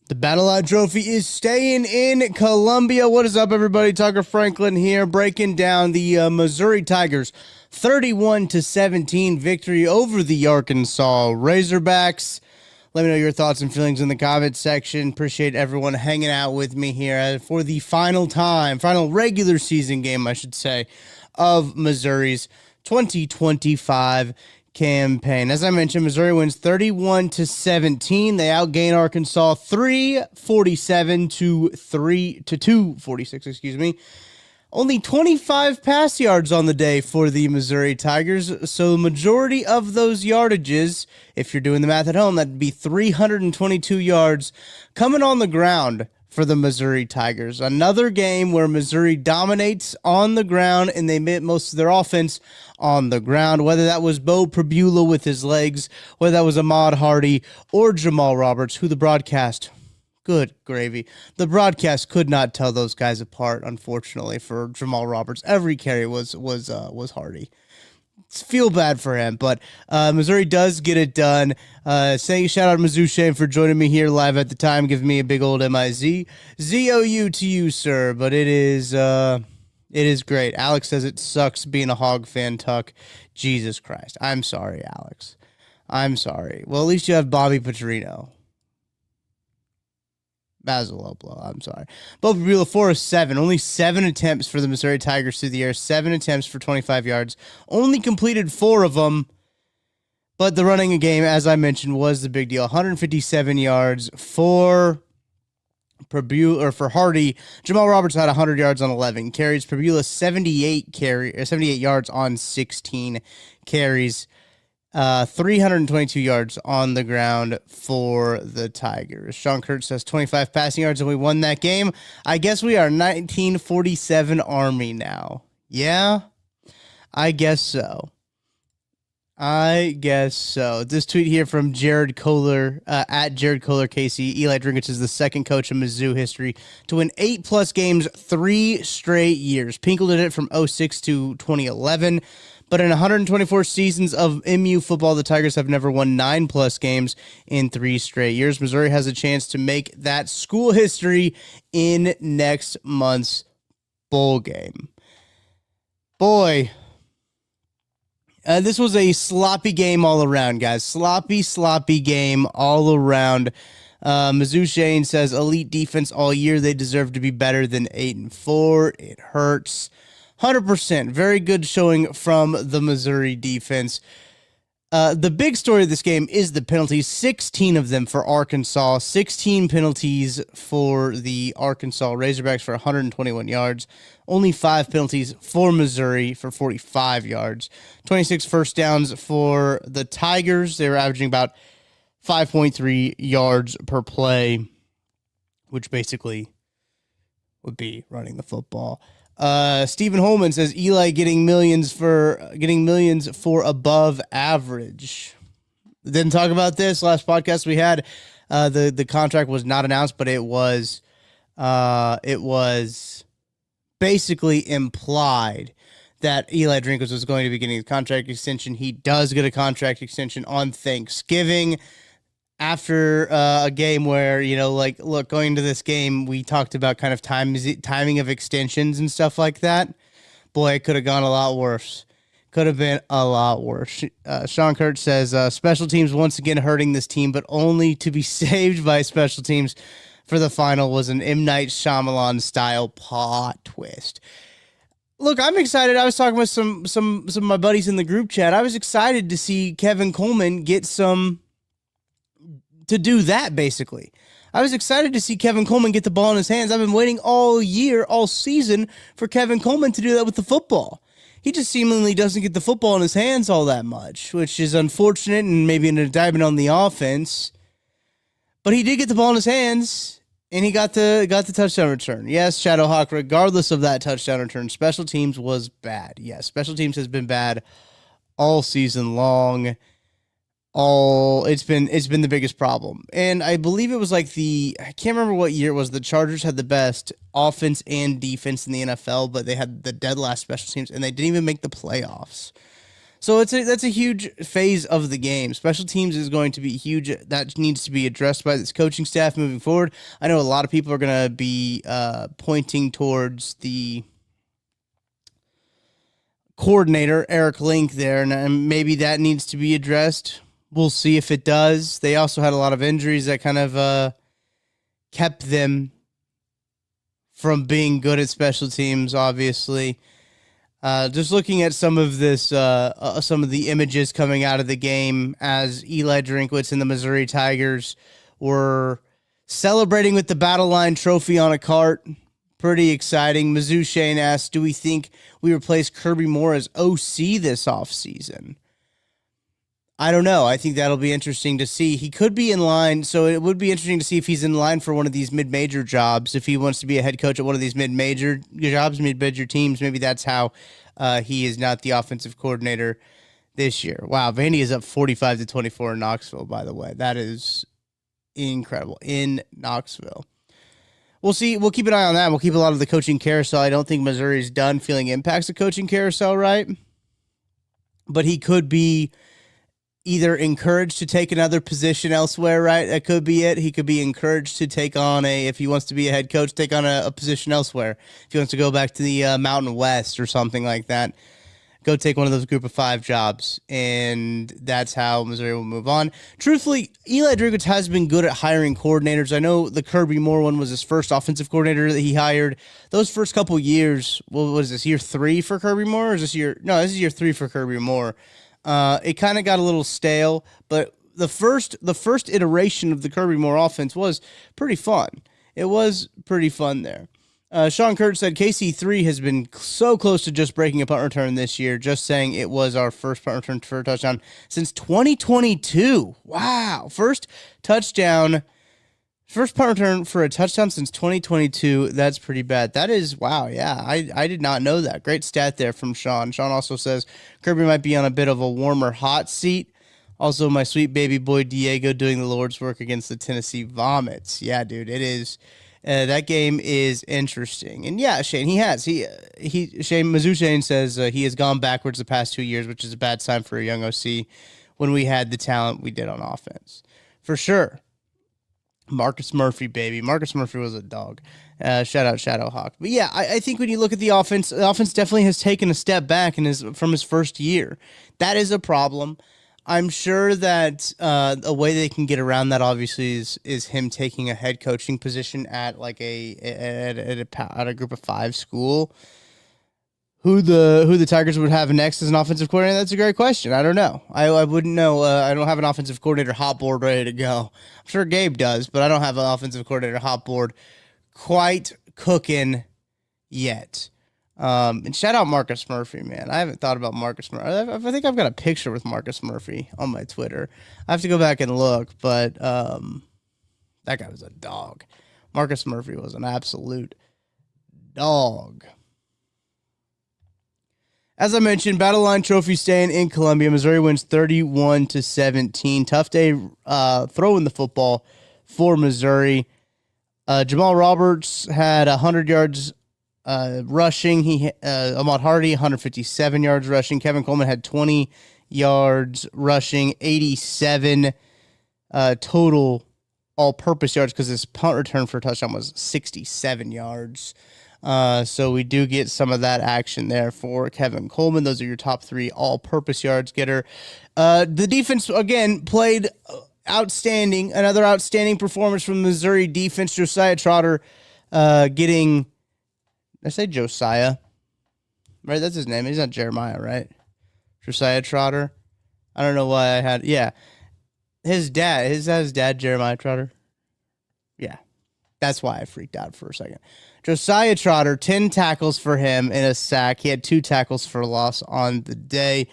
The Battle Line Trophy is staying in Columbia. What is up, everybody? Tucker Franklin here, breaking down the Missouri Tigers 31-17 victory over the Arkansas Razorbacks. Let me know your thoughts and feelings in the comments section. Appreciate everyone hanging out with me here for the final regular season game, I should say, of Missouri's 2025 campaign. As I mentioned, Missouri wins 31-17. They outgain Arkansas 347 to 246, excuse me. Only 25 pass yards on the day for the Missouri Tigers. So the majority of those yardages, if you're doing the math at home, that'd be 322 yards coming on the ground for the Missouri Tigers. Another game where Missouri dominates on the ground and they made most of their offense on the ground, whether that was Bo Prabula with his legs, whether that was Ahmad Hardy or Jamal Roberts, who the broadcast, good gravy, the broadcast could not tell those guys apart, unfortunately, for Jamal Roberts. Every carry was Hardy. Feel bad for him, but Missouri does get it done. Saying shout out to Mizzou Shane for joining me here live at the time, giving me a big old MIZ. ZOU to you, sir, but it is great. Alex says it sucks being a Hog fan, Tuck. Jesus Christ. I'm sorry, Alex. I'm sorry. Well, at least you have Bobby Petrino. Basil Oplo, I'm sorry. Bo Prabula, 4 of 7. Only 7 attempts for the Missouri Tigers through the air. 7 attempts for 25 yards. Only completed 4 of them. But the running game, as I mentioned, was the big deal. 157 yards for Prabula, or for Hardy. Jamal Roberts had 100 yards on 11 carries. Prabula 78 yards on 16 carries. 322 yards on the ground for the Tigers. Sean Kurtz says 25 passing yards and we won that game. I guess we are 1947 Army now. Yeah, I guess so. This tweet here from Jared Kohler, at Jared Kohler KC. Eli Drinkich is the second coach in Mizzou history to win 8+ games 3 straight years. Pinkel did it from 06 to 2011. But in 124 seasons of MU football, the Tigers have never won 9+ games in 3 straight years. Missouri has a chance to make that school history in next month's bowl game. Boy, this was a sloppy game all around, guys. Sloppy game all around. Mizzou Shane says, elite defense all year. They deserve to be better than 8-4. It hurts. 100%. Very good showing from the Missouri defense. The big story of this game is the penalties. 16 of them for Arkansas. 16 penalties for the Arkansas Razorbacks for 121 yards. Only 5 penalties for Missouri for 45 yards. 26 first downs for the Tigers. They were averaging about 5.3 yards per play, which basically would be running the football. Stephen Holman says Eli getting millions for above average. Didn't talk about this last podcast we had. The contract was not announced, but it was basically implied that Eli Drinkich was going to be getting a contract extension. He does get a contract extension on Thanksgiving. After a game where, look, going into this game, we talked about kind of timing of extensions and stuff like that. Boy, it could have gone a lot worse. Could have been a lot worse. Sean Kurtz says, special teams once again hurting this team, but only to be saved by special teams for the final was an M. Night Shyamalan-style plot twist. Look, I'm excited. I was talking with some of my buddies in the group chat. I was excited to see Kevin Coleman get to do that, basically. I was excited to see Kevin Coleman get the ball in his hands. I've been waiting all year, all season, for Kevin Coleman to do that with the football. He just seemingly doesn't get the football in his hands all that much, which is unfortunate and maybe an indictment on the offense. But he did get the ball in his hands, and he got the touchdown return. Yes, Shadowhawk, regardless of that touchdown return, special teams was bad. Yes, special teams has been bad all season long. It's been the biggest problem. And I believe it was I can't remember what year it was, the Chargers had the best offense and defense in the NFL, but they had the dead last special teams, and they didn't even make the playoffs. So that's a huge phase of the game. Special teams is going to be huge. That needs to be addressed by this coaching staff moving forward. I know a lot of people are going to be pointing towards the coordinator, Eric Link, there, and maybe that needs to be addressed. We'll see if it does. They also had a lot of injuries that kind of kept them from being good at special teams, obviously. Just looking at some of this, some of the images coming out of the game as Eli Drinkwitz and the Missouri Tigers were celebrating with the Battle Line trophy on a cart. Pretty exciting. Mizzou Shane asks, do we think we replace Kirby Moore as OC this offseason? I don't know. I think that'll be interesting to see. He could be in line, so it would be interesting to see if he's in line for one of these mid-major jobs. If he wants to be a head coach at one of these mid-major jobs, mid-major teams, maybe that's how he is not the offensive coordinator this year. Wow, Vandy is up 45-24 in Knoxville, by the way. That is incredible. In Knoxville. We'll see. We'll keep an eye on that. We'll keep a lot of the coaching carousel. I don't think Missouri's done feeling impacts of coaching carousel, right? But he could be either encouraged to take another position elsewhere, right? That could be it. He could be encouraged to take on if he wants to be a head coach, take on a position elsewhere. If he wants to go back to the Mountain West or something like that, go take one of those group of 5 jobs. And that's how Missouri will move on. Truthfully, Eli Drinkwitz has been good at hiring coordinators. I know the Kirby Moore one was his first offensive coordinator that he hired. Those first couple years, what was this, year 3 for Kirby Moore? Or is this year? No, this is year 3 for Kirby Moore. It kind of got a little stale, but the first iteration of the Kirby Moore offense was pretty fun. It was pretty fun there. Sean Kurtz said KC3 has been so close to just breaking a punt return this year, just saying it was our first punt return for a touchdown since 2022. Wow. First punt return for a touchdown since 2022. That's pretty bad. That is, wow, yeah. I did not know that. Great stat there from Sean. Sean also says Kirby might be on a bit of a warmer hot seat. Also, my sweet baby boy Diego doing the Lord's work against the Tennessee Vomits. Yeah, dude, it is. That game is interesting. And yeah, Shane, Mizzou Shane says he has gone backwards the past 2 years, which is a bad sign for a young OC when we had the talent we did on offense. For sure. Marcus Murphy, baby. Marcus Murphy was a dog. Shout out Shadowhawk. But yeah, I think when you look at the offense definitely has taken a step back from his first year. That is a problem. I'm sure that a way they can get around that obviously is him taking a head coaching position at like at a group of 5 school. Who the Tigers would have next as an offensive coordinator? That's a great question. I don't know. I wouldn't know. I don't have an offensive coordinator hot board ready to go. I'm sure Gabe does, but I don't have an offensive coordinator hot board quite cooking yet. And shout out Marcus Murphy, man. I haven't thought about Marcus Murphy. I think I've got a picture with Marcus Murphy on my Twitter. I have to go back and look, but that guy was a dog. Marcus Murphy was an absolute dog. As I mentioned, Battle Line Trophy staying in Columbia. Missouri wins 31-17. Tough day throwing the football for Missouri. Jamal Roberts had 100 yards rushing. Ahmad Hardy, 157 yards rushing. Kevin Coleman had 20 yards rushing, 87 total all-purpose yards because his punt return for a touchdown was 67 yards. So we do get some of that action there for Kevin Coleman. Those are your top 3 all-purpose yards getter. The defense, again, played outstanding. Another outstanding performance from the Missouri defense. Josiah Trotter getting... I say Josiah, right? That's his name. He's not Jeremiah, right? Josiah Trotter. I don't know why I had, yeah. His dad, Jeremiah Trotter. Yeah. That's why I freaked out for a second. Josiah Trotter, 10 tackles for him and a sack. He had 2 tackles for loss on the day.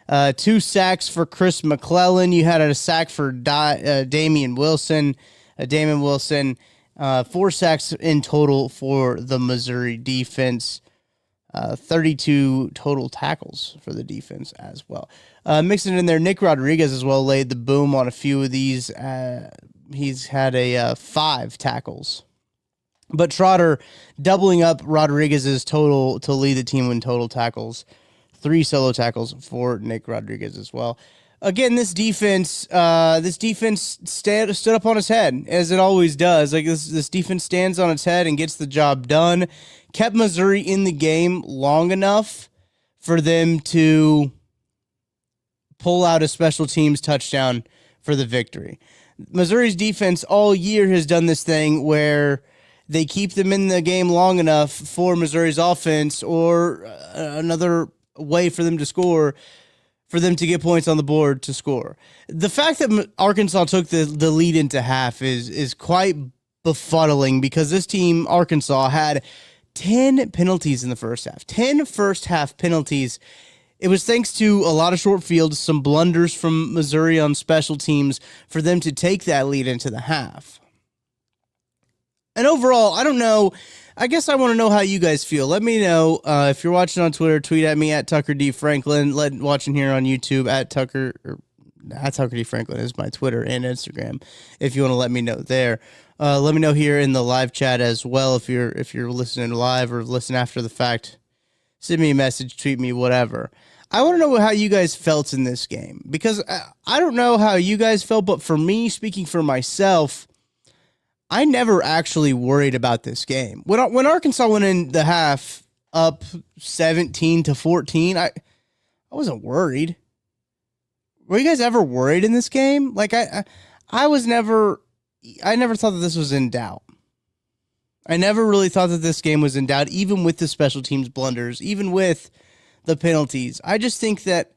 2 sacks for Chris McClellan. You had a sack for Damian Wilson. 4 sacks in total for the Missouri defense. 32 total tackles for the defense as well. Mixing in there, Nick Rodriguez as well laid the boom on a few of these. He's had 5 tackles. But Trotter doubling up Rodriguez's total to lead the team in total tackles. 3 solo tackles for Nick Rodriguez as well. Again, this defense stood up on its head, as it always does. Like this defense stands on its head and gets the job done. Kept Missouri in the game long enough for them to pull out a special teams touchdown for the victory. Missouri's defense all year has done this thing where they keep them in the game long enough for Missouri's offense or another way for them to score, for them to get points on the board to score. The fact that Arkansas took the lead into half is quite befuddling, because this team, Arkansas, had 10 penalties in the first half. 10 first half penalties. It was thanks to a lot of short fields, some blunders from Missouri on special teams for them to take that lead into the half. And overall, I don't know. I guess I want to know how you guys feel. Let me know if you're watching on Twitter. Tweet at me at Tucker D Franklin. Watching here on YouTube at Tucker D Franklin is my Twitter and Instagram. If you want to let me know there, let me know here in the live chat as well. If you're listening live or listen after the fact, send me a message, tweet me, whatever. I want to know how you guys felt in this game, because I don't know how you guys felt, but for me, speaking for myself, I never actually worried about this game. When Arkansas went in the half up 17-14, I wasn't worried. Were you guys ever worried in this game? Like I never thought that this was in doubt. I never really thought that this game was in doubt, even with the special teams blunders, even with the penalties. I just think that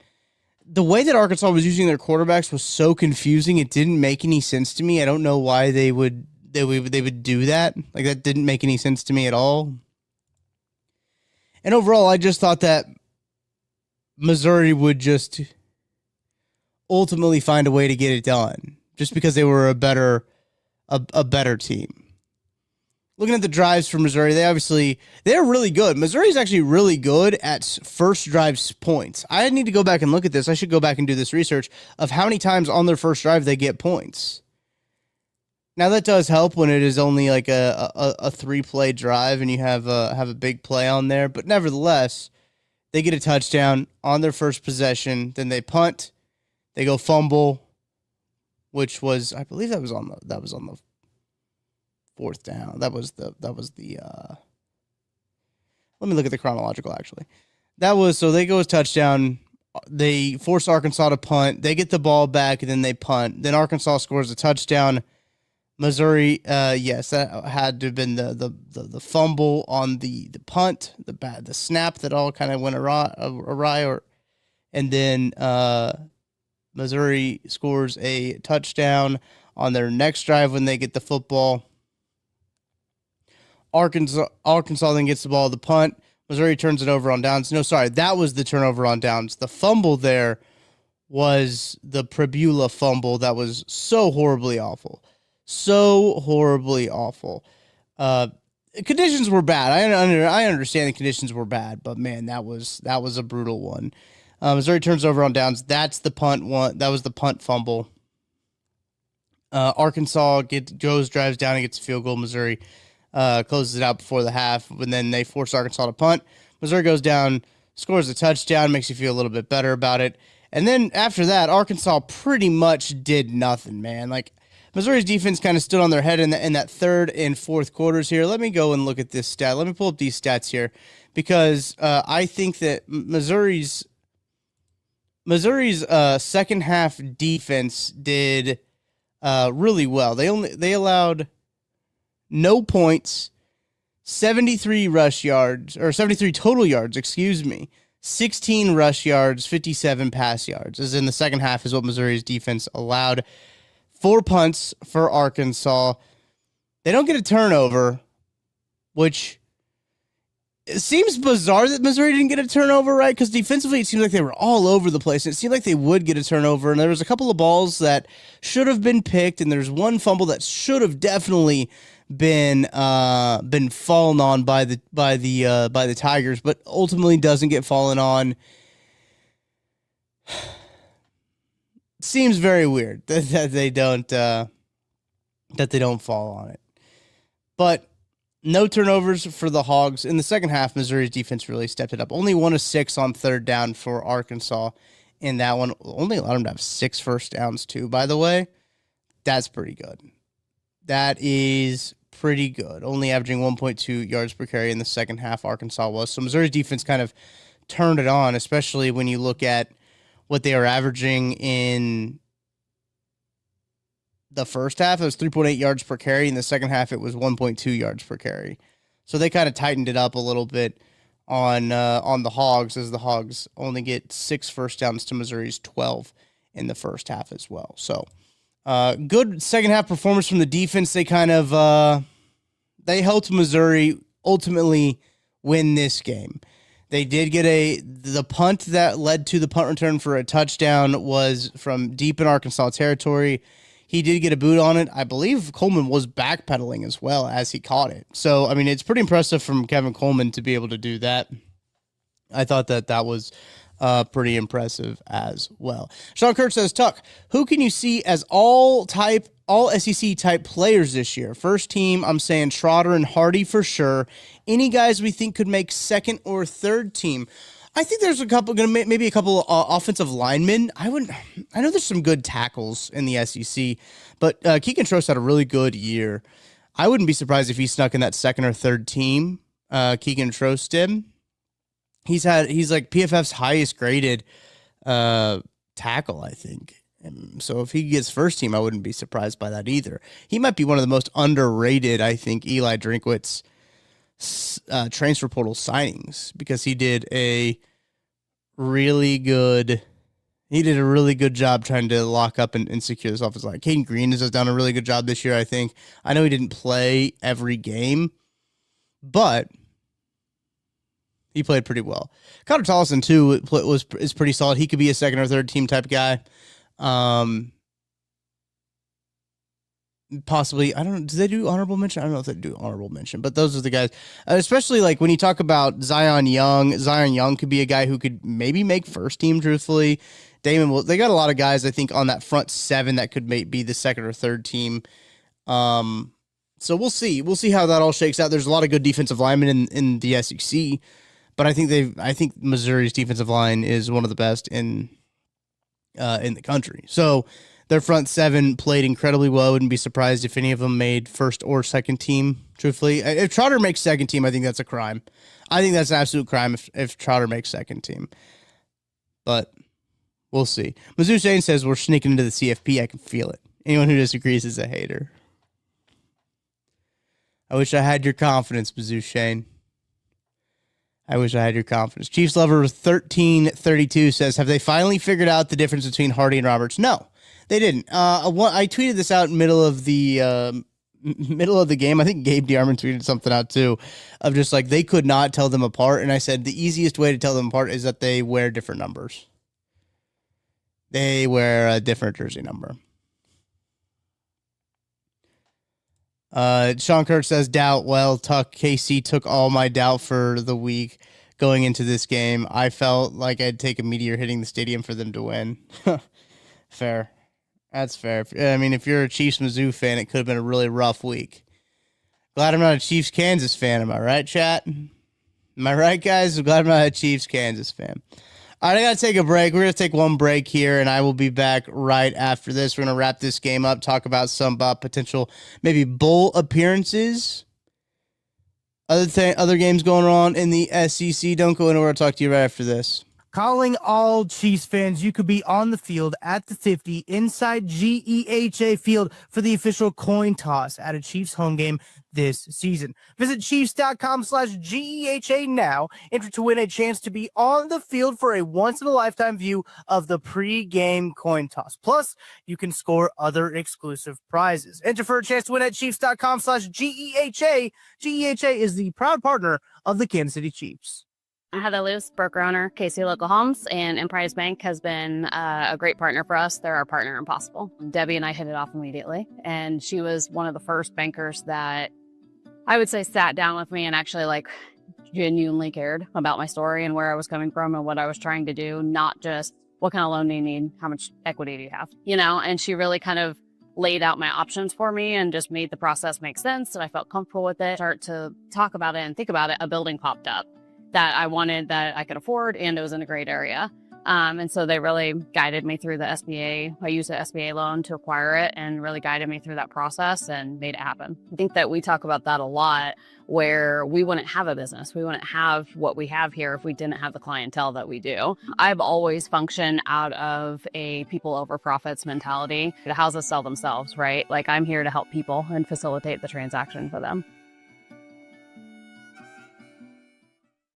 the way that Arkansas was using their quarterbacks was so confusing. It didn't make any sense to me. I don't know why they would do that. Like, that didn't make any sense to me at all. And overall, I just thought that Missouri would just ultimately find a way to get it done, just because they were a better team. Looking at the drives for Missouri, they're really good. Missouri's actually really good at first drives points. I need to go back and look at this. I should go back and do this research of how many times on their first drive they get points. Now, that does help when it is only like a 3-play drive and you have a big play on there. But nevertheless, they get a touchdown on their first possession. Then they punt. They go fumble, which was, I believe that was on the fourth down. That was the let me look at the chronological, actually. So they go as touchdown. They force Arkansas to punt. They get the ball back, and then they punt. Then Arkansas scores a touchdown. Missouri, yes, that had to have been the fumble on the punt, the snap that all kind of went awry, and then Missouri scores a touchdown on their next drive when they get the football. Arkansas then gets the ball at the punt. Missouri turns it over on downs. No, sorry, that was the turnover on downs. The fumble there was the Prebula fumble that was so horribly awful. So horribly awful. Conditions were bad. I understand the conditions were bad, but man, that was a brutal one. Missouri turns over on downs. That's the punt one. That was the punt fumble. Arkansas drives down and gets a field goal. Missouri closes it out before the half, and then they force Arkansas to punt. Missouri goes down, scores a touchdown, makes you feel a little bit better about it. And then after that, Arkansas pretty much did nothing, man. Like, Missouri's defense kind of stood on their head in that third and fourth quarters here. Let me go and look at this stat. Let me pull up these stats here, because I think that Missouri's second half defense did really well. They allowed no points, 73 total yards, 16 rush yards, 57 pass yards. As in the second half is what Missouri's defense allowed. 4 punts for Arkansas. They don't get a turnover, which it seems bizarre that Missouri didn't get a turnover, right? Because defensively, it seems like they were all over the place. It seemed like they would get a turnover, and there was a couple of balls that should have been picked, and there's one fumble that should have definitely been fallen on by the Tigers, but ultimately doesn't get fallen on. Seems very weird that they don't fall on it. But No turnovers for the Hogs. In the second half, Missouri's defense really stepped it up. Only 1 of 6 on third down for Arkansas in that one. Only allowed them to have 6 first downs, too, by the way. That's pretty good. That is pretty good. Only averaging 1.2 yards per carry in the second half, Arkansas was. So Missouri's defense kind of turned it on, especially when you look at what they were averaging in the first half. It was 3.8 yards per carry. In the second half, it was 1.2 yards per carry. So they kind of tightened it up a little bit on the Hogs, as the Hogs only get 6 first downs to Missouri's 12 in the first half as well. So good second half performance from the defense. They kind of they helped Missouri ultimately win this game. They did get the punt that led to the punt return for a touchdown was from deep in Arkansas territory. He did get a boot on it. I believe Coleman was backpedaling as well as he caught it. So, I mean, it's pretty impressive from Kevin Coleman to be able to do that. I thought that was pretty impressive as well. Sean Kurt says, Tuck, who can you see as all SEC type players this year? First team, I'm saying Trotter and Hardy for sure. Any guys we think could make second or third team? I think there's maybe a couple offensive linemen. I know there's some good tackles in the SEC, but Keegan Trost had a really good year. I wouldn't be surprised if he snuck in that second or third team. Keegan Trost did. He's like PFF's highest graded tackle, I think. And so if he gets first team, I wouldn't be surprised by that either. He might be one of the most underrated, I think, Eli Drinkwitz transfer portal signings, because he did a really good job trying to lock up and secure this offensive line. Caden Green has done a really good job this year, I think. I know he didn't play every game, but he played pretty well. Connor Tollison, too, is pretty solid. He could be a second or third team type guy. Possibly, I don't know. Do they do honorable mention? I don't know if they do honorable mention, but those are the guys. Especially like when you talk about Zion Young could be a guy who could maybe make first team, truthfully. They got a lot of guys, I think, on that front seven that could be the second or third team. So we'll see. We'll see how that all shakes out. There's a lot of good defensive linemen in the SEC, but I think Missouri's defensive line is one of the best in the country. So their front seven played incredibly well. I wouldn't be surprised if any of them made first or second team, truthfully. If Trotter makes second team, I think that's a crime. I think that's an absolute crime if Trotter makes second team. But we'll see. Mizzou Shane says we're sneaking into the CFP. I can feel it. Anyone who disagrees is a hater. I wish I had your confidence, Mizzou Shane. I wish I had your confidence. Chiefs Lover 1332 says, have they finally figured out the difference between Hardy and Roberts? No. They didn't. I tweeted this out middle of the game. I think Gabe DeArmond tweeted something out too, of just like they could not tell them apart. And I said the easiest way to tell them apart is that they wear different numbers. They wear a different jersey number. Sean Kirk says, doubt. Well, Tuck, KC took all my doubt for the week going into this game. I felt like I'd take a meteor hitting the stadium for them to win. Fair. That's fair. I mean, if you're a Chiefs-Mizzou fan, it could have been a really rough week. Glad I'm not a Chiefs-Kansas fan. Am I right, chat? Am I right, guys? I'm glad I'm not a Chiefs-Kansas fan. All right, I got to take a break. We're going to take one break here, and I will be back right after this. We're going to wrap this game up, talk about some potential maybe bowl appearances. Other games going on in the SEC. Don't go anywhere. I'll talk to you right after this. Calling all Chiefs fans, you could be on the field at the 50 inside GEHA Field for the official coin toss at a Chiefs home game this season. Visit Chiefs.com/GEHA now. Enter to win a chance to be on the field for a once-in-a-lifetime view of the pre-game coin toss. Plus, you can score other exclusive prizes. Enter for a chance to win at Chiefs.com/GEHA. GEHA is the proud partner of the Kansas City Chiefs. Heather Luce, broker owner, KC Local Homes, and Emprise Bank has been a great partner for us. They're our partner in Possible. Debbie and I hit it off immediately, and she was one of the first bankers that I would say sat down with me and actually genuinely cared about my story and where I was coming from and what I was trying to do, not just what kind of loan do you need, how much equity do you have, and she really kind of laid out my options for me and just made the process make sense, and I felt comfortable with it. Start to talk about it and think about it, a building popped up that I wanted, that I could afford, and it was in a great area. And so they really guided me through the SBA. I used the SBA loan to acquire it and really guided me through that process and made it happen. I think that we talk about that a lot, where we wouldn't have a business. We wouldn't have what we have here if we didn't have the clientele that we do. I've always functioned out of a people over profits mentality. The houses sell themselves, right? Like, I'm here to help people and facilitate the transaction for them.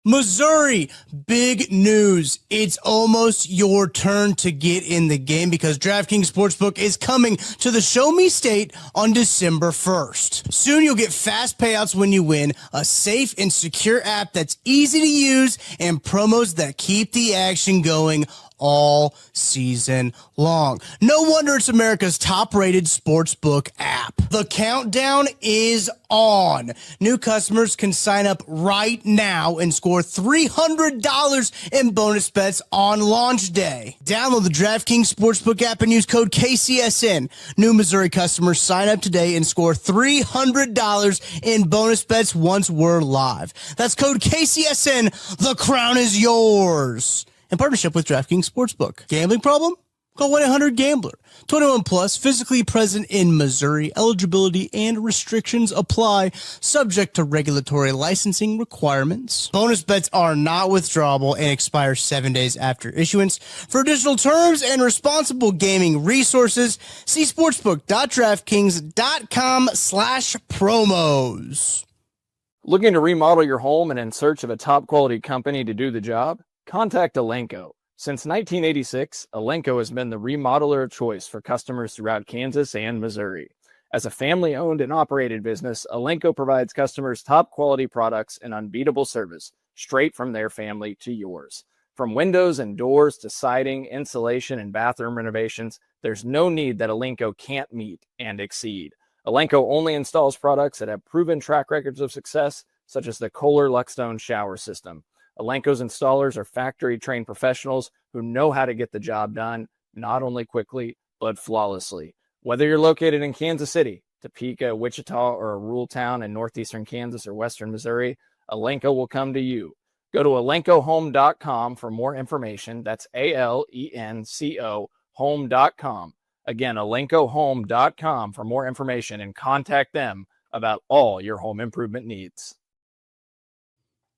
Missouri, big news. It's almost your turn to get in the game because DraftKings Sportsbook is coming to the Show Me State on December 1st. Soon you'll get fast payouts when you win, a safe and secure app that's easy to use, and promos that keep the action going all season long. No wonder it's America's top-rated sportsbook app. The countdown is on. New customers can sign up right now and score $300 in bonus bets on launch day. Download the DraftKings Sportsbook app and use code KCSN. New Missouri customers sign up today and score $300 in bonus bets once we're live. That's code KCSN. The crown is yours. In partnership with DraftKings Sportsbook. Gambling problem? Call 1-800-GAMBLER. 21 plus, physically present in Missouri. Eligibility and restrictions apply, subject to regulatory licensing requirements. Bonus bets are not withdrawable and expire 7 days after issuance. For additional terms and responsible gaming resources, see sportsbook.draftkings.com/promos. Looking to remodel your home and in search of a top quality company to do the job? Contact Elenco. Since 1986, Elenco has been the remodeler of choice for customers throughout Kansas and Missouri. As a family-owned and operated business, Elenco provides customers top-quality products and unbeatable service straight from their family to yours. From windows and doors to siding, insulation, and bathroom renovations, there's no need that Elenco can't meet and exceed. Elenco only installs products that have proven track records of success, such as the Kohler Luckstone shower system. Elenco's installers are factory-trained professionals who know how to get the job done, not only quickly, but flawlessly. Whether you're located in Kansas City, Topeka, Wichita, or a rural town in northeastern Kansas or western Missouri, Elenco will come to you. Go to elencohome.com for more information. That's ALENCO home.com. Again, elencohome.com for more information and contact them about all your home improvement needs.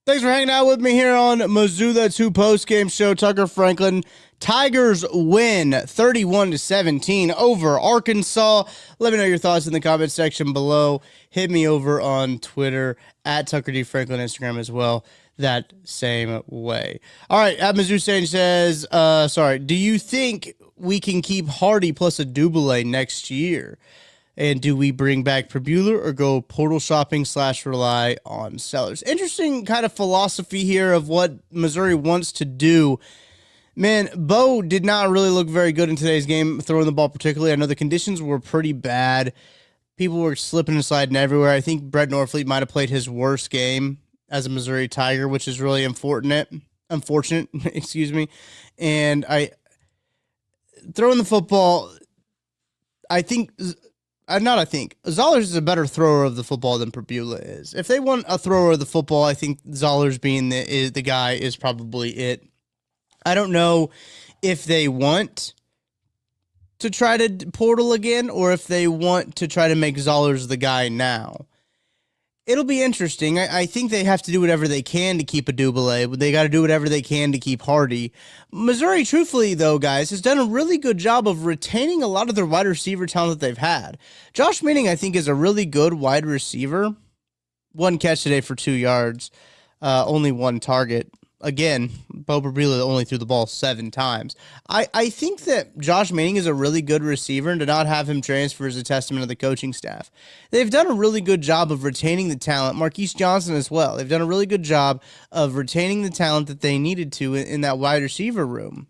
Thanks for hanging out with me here on Mizzou That's Who Postgame Show. Tucker Franklin. Tigers win 31-17 over Arkansas. Let me know your thoughts in the comment section below. Hit me over on Twitter at Tucker D. Franklin, Instagram as well. That same way. All right, at Mizzou Sage says, do you think we can keep Hardy plus a Dubélé next year? And do we bring back Perbuehler or go portal shopping / rely on sellers? Interesting kind of philosophy here of what Missouri wants to do. Man, Bo did not really look very good in today's game, throwing the ball particularly. I know the conditions were pretty bad. People were slipping and sliding everywhere. I think Brett Norfleet might have played his worst game as a Missouri Tiger, which is really unfortunate, excuse me. And throwing the football, Zollers is a better thrower of the football than Perbuehler is. If they want a thrower of the football, I think Zollers being the guy is probably it. I don't know if they want to try to portal again or if they want to try to make Zollers the guy now. It'll be interesting. I think they have to do whatever they can to keep a Dubélé, but they got to do whatever they can to keep Hardy. Missouri, truthfully, though, guys, has done a really good job of retaining a lot of their wide receiver talent that they've had. Josh Manning, I think, is a really good wide receiver. 1 catch today for 2 yards, only 1 target. Again, Bo Perbuehler only threw the ball 7 times. I think that Josh Manning is a really good receiver, and to not have him transfer is a testament to the coaching staff. They've done a really good job of retaining the talent. Marquise Johnson as well. They've done a really good job of retaining the talent that they needed to in that wide receiver room,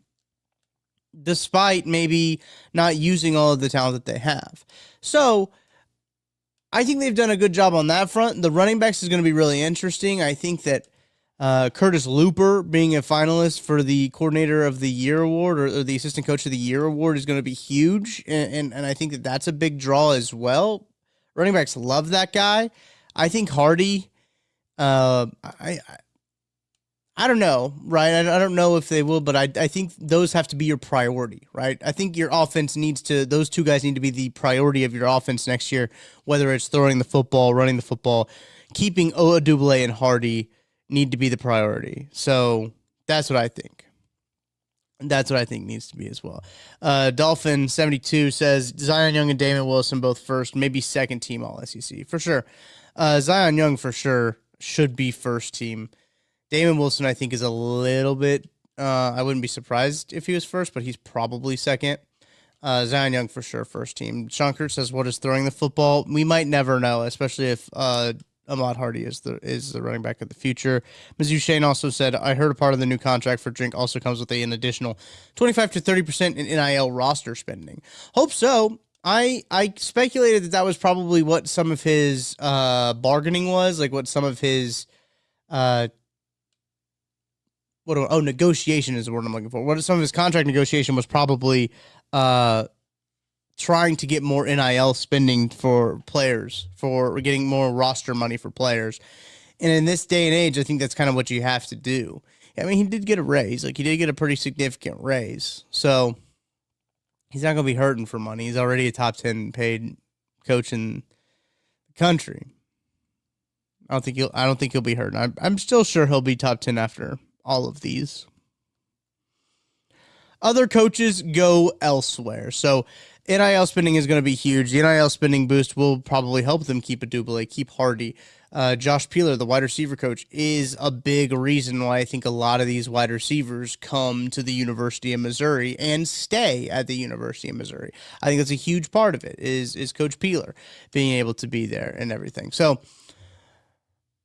despite maybe not using all of the talent that they have. So I think they've done a good job on that front. The running backs is going to be really interesting. I think that Curtis Looper being a finalist for the Coordinator of the Year award or the Assistant Coach of the Year award is going to be huge, and I think that that's a big draw as well. Running backs love that guy. I think Hardy. I don't know, right? I don't know if they will, but I think those have to be your priority, right? I think your offense those two guys need to be the priority of your offense next year, whether it's throwing the football, running the football, keeping Odubele and Hardy need to be the priority. So that's what I think. That's what I think needs to be as well. Dolphin 72 says Zion Young and Damon Wilson both first, maybe second team All SEC for sure. Zion Young for sure should be first team. Damon Wilson, I think, is a little bit, I wouldn't be surprised if he was first, but he's probably second. Zion Young for sure, first team. Sean Kurt says, what is throwing the football? We might never know, especially if Ahmad Hardy is the running back of the future. Mizzou Shane also said, I heard a part of the new contract for Drink also comes with an additional 25 to 30% in NIL roster spending. Hope so. I speculated that was probably what some of his bargaining was, like what some of his negotiation is the word I'm looking for. What some of his contract negotiation was probably trying to get more NIL spending for players, for getting more roster money for players. And in this day and age, I think that's kind of what you have to do. I mean, he did get a raise. Like, he did get a pretty significant raise. So he's not going to be hurting for money. He's already a top 10 paid coach in the country. I don't think he'll be hurting. I'm still sure he'll be top 10 after all of these. Other coaches go elsewhere. So NIL spending is going to be huge. The NIL spending boost will probably help them keep Odubele, keep Hardy. Josh Peeler, the wide receiver coach, is a big reason why I think a lot of these wide receivers come to the University of Missouri and stay at the University of Missouri. I think that's a huge part of it, is Coach Peeler being able to be there and everything. So,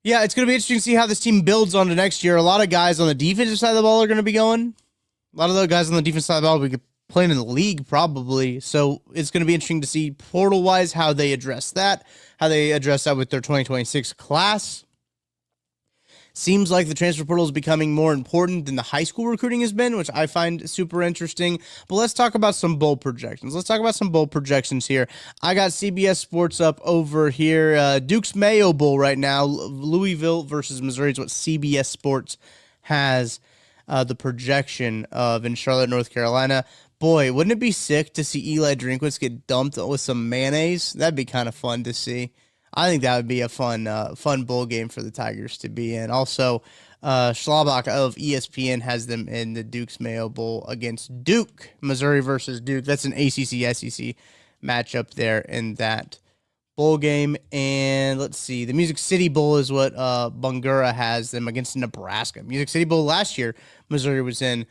yeah, it's going to be interesting to see how this team builds on to next year. A lot of guys on the defensive side of the ball are going to be going. A lot of those guys on the defensive side of the ball will be playing in the league probably. So it's going to be interesting to see portal-wise how they address that, how they address that with their 2026 class. Seems like the transfer portal is becoming more important than the high school recruiting has been, which I find super interesting. But let's talk about some bowl projections. Here. I got CBS Sports up over here. Duke's Mayo Bowl right now. Louisville versus Missouri is what CBS Sports has the projection of in Charlotte, North Carolina. Boy, wouldn't it be sick to see Eli Drinkwitz get dumped with some mayonnaise? That'd be kind of fun to see. I think that would be a fun bowl game for the Tigers to be in. Also, Schlabach of ESPN has them in the Duke's Mayo Bowl against Duke. Missouri versus Duke. That's an ACC-SEC matchup there in that bowl game. And let's see. The Music City Bowl is what Bungura has them against Nebraska. Music City Bowl last year, Missouri was in.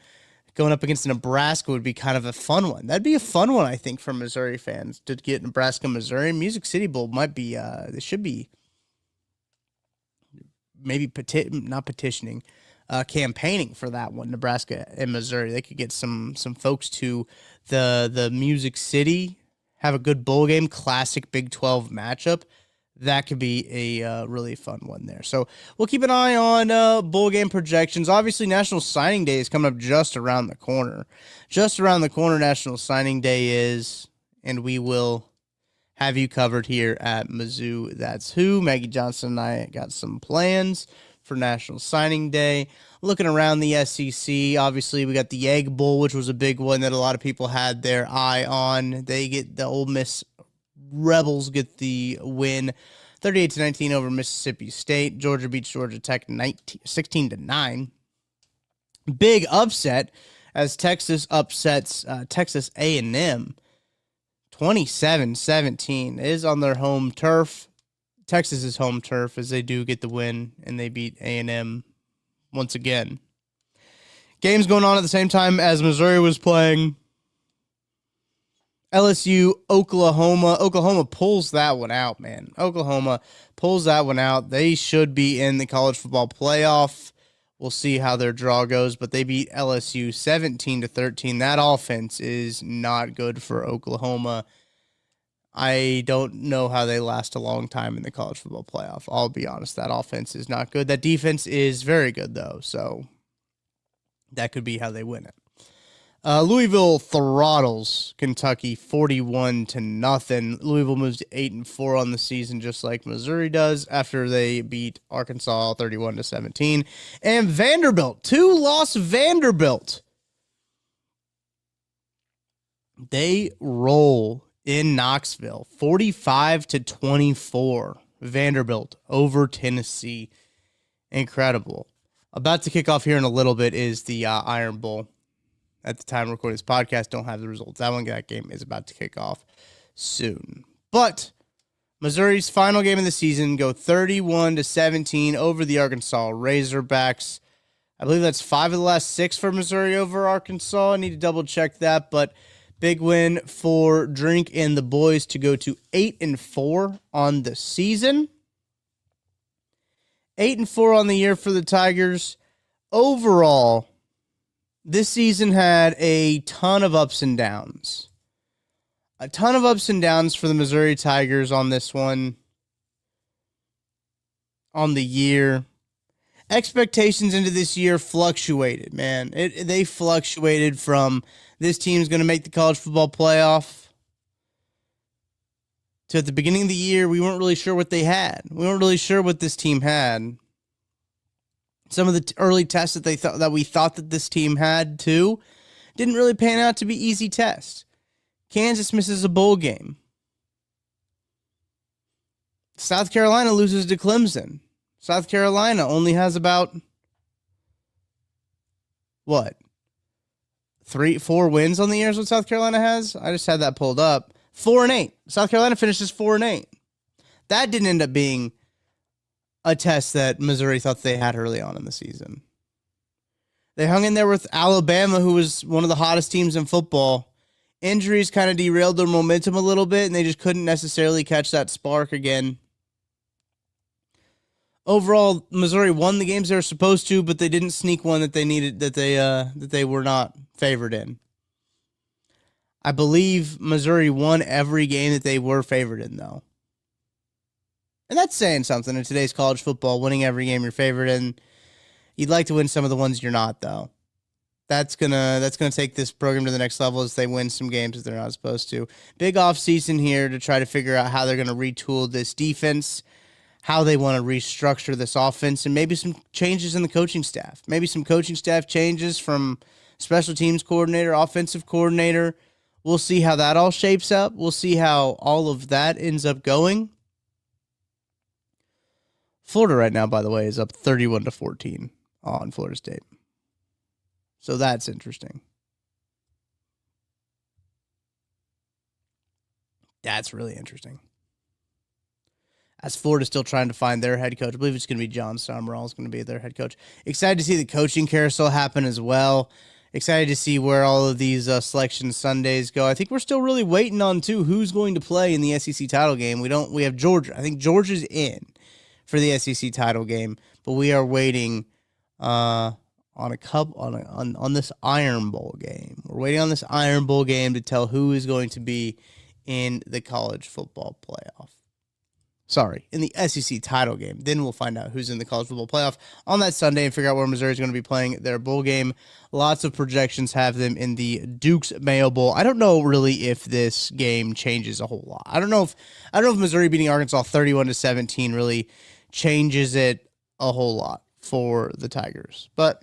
Going up against Nebraska would be kind of a fun one. That'd be a fun one, I think, for Missouri fans to get Nebraska, Missouri. Music City Bowl might be, they should be maybe campaigning for that one, Nebraska and Missouri. They could get some folks to the Music City, have a good bowl game, classic Big 12 matchup. That could be a really fun one there. So we'll keep an eye on bowl game projections. Obviously, National Signing Day is coming up just around the corner. National Signing Day is, and we will have you covered here at Mizzou. That's who. Maggie Johnson and I got some plans for National Signing Day. Looking around the SEC, obviously, we got the Egg Bowl, which was a big one that a lot of people had their eye on. They get the Ole Miss Rebels get the win 38-19 over Mississippi State. Georgia beats Georgia Tech 16-9. Big upset as Texas upsets Texas A&M 27-17. It is on their home turf. Texas's home turf, as they do get the win and they beat A&M once again. Games going on at the same time as Missouri was playing LSU, Oklahoma. Oklahoma pulls that one out, man. Oklahoma pulls that one out. They should be in the college football playoff. We'll see how their draw goes, but they beat LSU 17-13. That offense is not good for Oklahoma. I don't know how they last a long time in the college football playoff. I'll be honest. That offense is not good. That defense is very good, though. So that could be how they win it. Louisville throttles Kentucky 41-0. Louisville moves to 8-4 on the season, just like Missouri does after they beat Arkansas 31-17. And Vanderbilt, 2-loss Vanderbilt. They roll in Knoxville, 45-24. Vanderbilt over Tennessee. Incredible. About to kick off here in a little bit is the Iron Bowl. At the time of recording this podcast, don't have the results. That game is about to kick off soon. But Missouri's final game of the season go 31-17 over the Arkansas Razorbacks. I believe that's 5 of the last 6 for Missouri over Arkansas. I need to double check that, but big win for Drink and the boys to go to 8-4 on the season. 8-4 on the year for the Tigers. Overall, this season had a ton of ups and downs. A ton of ups and downs for the Missouri Tigers on this one. On the year. Expectations into this year fluctuated, man. They fluctuated from this team's going to make the college football playoff to at the beginning of the year, we weren't really sure what they had. We weren't really sure what this team had. Some of the early tests that we thought that this team had too didn't really pan out to be easy tests. Kansas misses a bowl game. South Carolina loses to Clemson. South Carolina only has about 3-4 wins on the year is what South Carolina has. I just had that pulled up. 4-8. South Carolina finishes 4-8. That didn't end up being a test that Missouri thought they had early on in the season. They hung in there with Alabama, who was one of the hottest teams in football. Injuries kind of derailed their momentum a little bit, and they just couldn't necessarily catch that spark again. Overall, Missouri won the games they were supposed to, but they didn't sneak one that they needed, that they were not favored in. I believe Missouri won every game that they were favored in, though. And that's saying something in today's college football, winning every game you're favored in. You'd like to win some of the ones you're not, though. That's gonna take this program to the next level as they win some games that they're not supposed to. Big offseason here to try to figure out how they're going to retool this defense, how they want to restructure this offense, and maybe some changes in the coaching staff. Maybe some coaching staff changes from special teams coordinator, offensive coordinator. We'll see how that all shapes up. We'll see how all of that ends up going. Florida right now, by the way, is up 31-14 on Florida State. So that's interesting. That's really interesting. As Florida's still trying to find their head coach. I believe it's going to be John Summerall is going to be their head coach. Excited to see the coaching carousel happen as well. Excited to see where all of these selection Sundays go. I think we're still really waiting on, too, who's going to play in the SEC title game. We have Georgia. I think Georgia's in for the SEC title game, but we are waiting on this Iron Bowl game. We're waiting on this Iron Bowl game to tell who is going to be in the college football playoff. Sorry, in the SEC title game. Then we'll find out who's in the college football playoff on that Sunday and figure out where Missouri is going to be playing their bowl game. Lots of projections have them in the Duke's Mayo Bowl. I don't know really if this game changes a whole lot. I don't know if Missouri beating Arkansas 31-17 really changes it a whole lot for the Tigers. But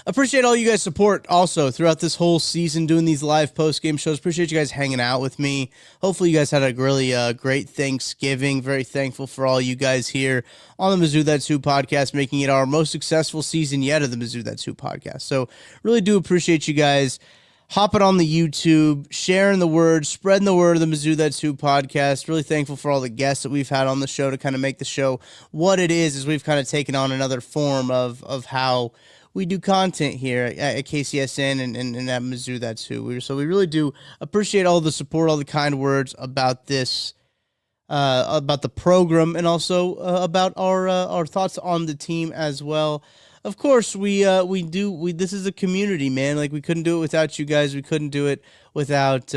appreciate all you guys' support also throughout this whole season doing these live post-game shows. Appreciate you guys hanging out with me. Hopefully you guys had a really great Thanksgiving. Very thankful for all you guys here on the Mizzou That's Who podcast, making it our most successful season yet of the Mizzou That's Who podcast. So really do appreciate you guys hopping on the YouTube, sharing the word, spreading the word of the Mizzou That's Who podcast. Really thankful for all the guests that we've had on the show to kind of make the show what it is, as we've kind of taken on another form of how we do content here at KCSN and at Mizzou That's Who. So we really do appreciate all the support, all the kind words about this, about the program, and also about our thoughts on the team as well. Of course, this is a community, man. Like, we couldn't do it without you guys. We couldn't do it without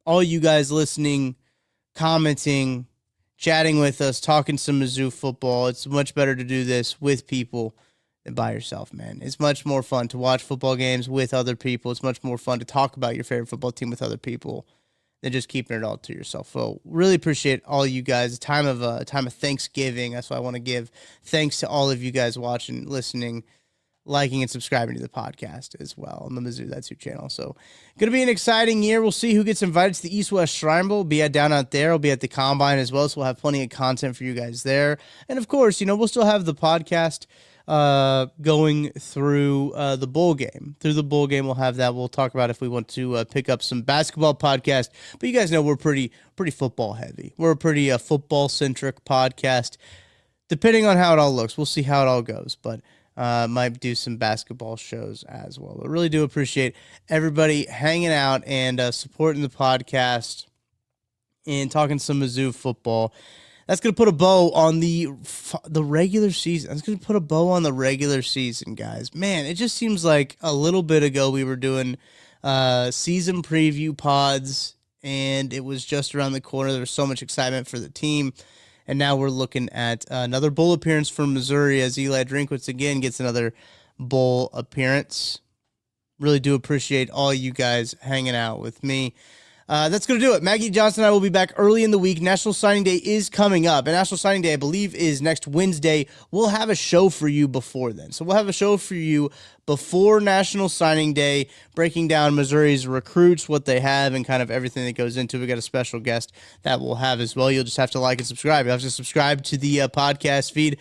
all you guys listening, commenting, chatting with us, talking some Mizzou football. It's much better to do this with people than by yourself, man. It's much more fun to watch football games with other people. It's much more fun to talk about your favorite football team with other people than just keeping it all to yourself. So really appreciate all you guys. A time of Thanksgiving. That's why I want to give thanks to all of you guys watching, listening, liking, and subscribing to the podcast as well on the Mizzou That's Who channel. So going to be an exciting year. We'll see who gets invited to the East-West Shrine Bowl. Be down out there. We'll be at the Combine as well, so we'll have plenty of content for you guys there. And, of course, we'll still have the podcast going through the bowl game. Through the bowl game, we'll have that. We'll talk about if we want to pick up some basketball podcast. But you guys know we're pretty football heavy. We're a pretty football-centric podcast. Depending on how it all looks, we'll see how it all goes. But might do some basketball shows as well. I really do appreciate everybody hanging out and supporting the podcast and talking some Mizzou football. That's going to put a bow on the regular season. That's going to put a bow on the regular season, guys. Man, it just seems like a little bit ago we were doing season preview pods, and it was just around the corner. There was so much excitement for the team. And now we're looking at another bowl appearance for Missouri as Eli Drinkwitz again gets another bowl appearance. Really do appreciate all you guys hanging out with me. That's going to do it. Maggie Johnson and I will be back early in the week. National Signing Day is coming up. And National Signing Day, I believe, is next Wednesday. We'll have a show for you before then. So we'll have a show for you before National Signing Day, breaking down Missouri's recruits, what they have, and kind of everything that goes into it. We got a special guest that we'll have as well. You'll just have to like and subscribe. You'll have to subscribe to the podcast feed,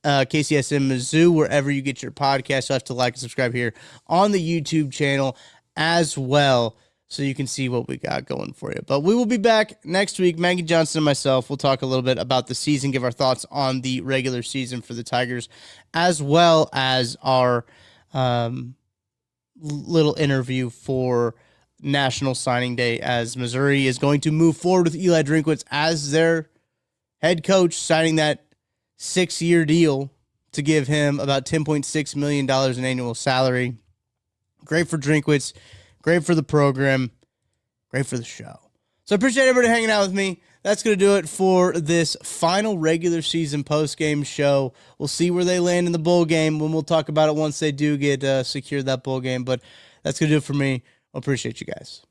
KCSM Mizzou, wherever you get your podcast. You'll have to like and subscribe here on the YouTube channel as well, so you can see what we got going for you. But we will be back next week. Maggie Johnson and myself will talk a little bit about the season, give our thoughts on the regular season for the Tigers, as well as our little interview for National Signing Day, as Missouri is going to move forward with Eli Drinkwitz as their head coach, signing that 6-year deal to give him about $10.6 million in annual salary. Great for Drinkwitz. Great for the program. Great for the show. So I appreciate everybody hanging out with me. That's going to do it for this final regular season post-game show. We'll see where they land in the bowl game when we'll talk about it once they do get secured that bowl game. But that's going to do it for me. I appreciate you guys.